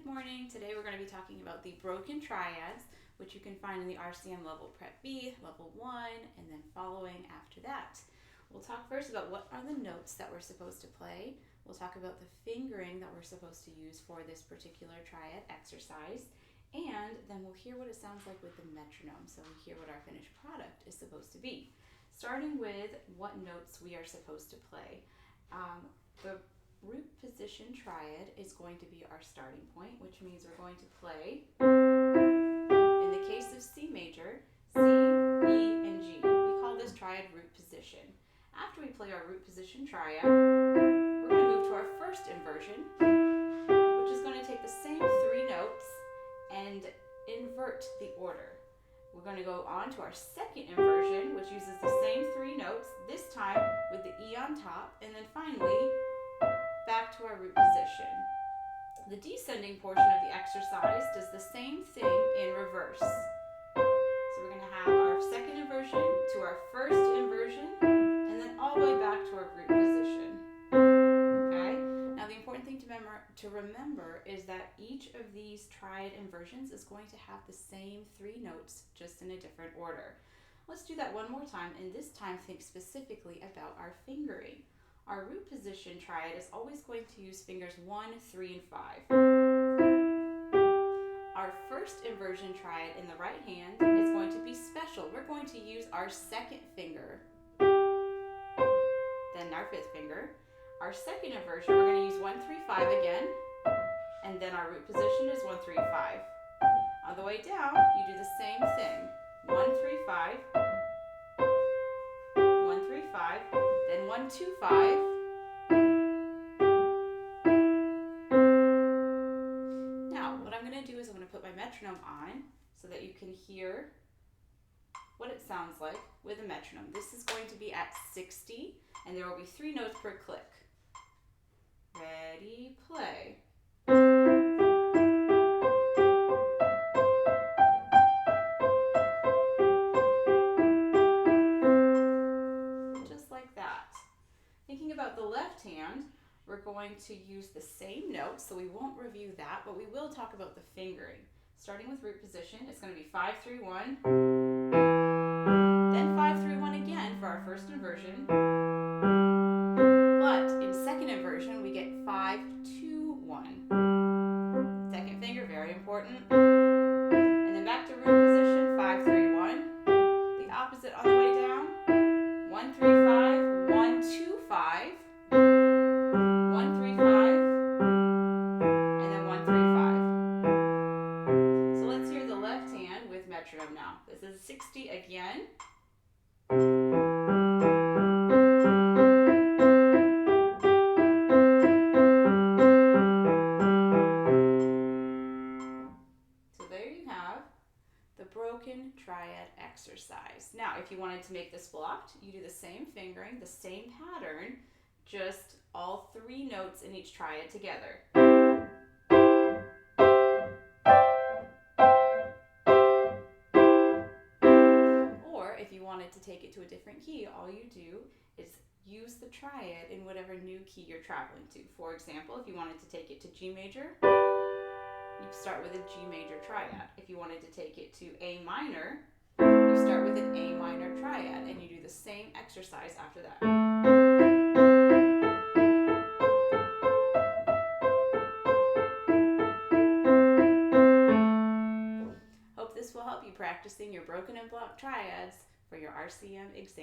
morning. Today we're going to be talking about the broken triads, which you can find in the RCM level Prep B, level 1, and then following after that. We'll talk first about what are the notes that we're supposed to play. We'll talk about the fingering that we're supposed to use for this particular triad exercise, and then we'll hear what it sounds like with the metronome, so we hear what our finished product is supposed to be. Starting with what notes we are supposed to play. The root position triad is going to be our starting point, which means we're going to play, in the case of C major, C, E, and G. We call this triad root position. After we play our root position triad, we're going to move to our first inversion, which is going to take the same three notes and invert the order. We're going to go on to our second inversion, which uses the same three notes, this time with the E on top, and then finally back to our root position. The descending portion of the exercise does the same thing in reverse. So we're going to have our second inversion to our first inversion, and then all the way back to our root position. Okay? Now the important thing to remember is that each of these triad inversions is going to have the same three notes, just in a different order. Let's do that one more time, and this time think specifically about our fingering. Our root position triad is always going to use fingers 1, 3, and 5. Our first inversion triad in the right hand is going to be special. We're going to use our second finger, then our fifth finger. Our second inversion, we're going to use 1, 3, 5 again, and then our root position is 1, 3, 5. On the way down, you do the same thing. 1, 3, 5, 1, 3, 5, then 1, 2, 5. Now, what I'm going to do is I'm going to put my metronome on so that you can hear what it sounds like with a metronome. This is going to be at 60, and there will be 3 notes per click. Ready, play. Just like that. Thinking about the left hand, we're going to use the same notes, so we won't review that, but we will talk about the fingering. Starting with root position, it's going to be 5, 3, 1, then 5, 3, 1 again for our first inversion. But in second inversion, we get 5, 2, 1. Second finger, very important. And then back to root position, 5, 3, 1. The opposite on the way down. 1, 3, 5, 1, 2, 5. 1, 3, 5. And then 1, 3, 5. So let's hear the left hand with metronome now. This is 60 again. Broken triad exercise. Now, if you wanted to make this blocked, you do the same fingering, the same pattern, just all 3 notes in each triad together. Or if you wanted to take it to a different key, all you do is use the triad in whatever new key you're traveling to. For example, if you wanted to take it to G major, you start with a G major triad. If you wanted to take it to A minor, you start with an A minor triad, and you do the same exercise after that. Hope this will help you practicing your broken and blocked triads for your RCM exam.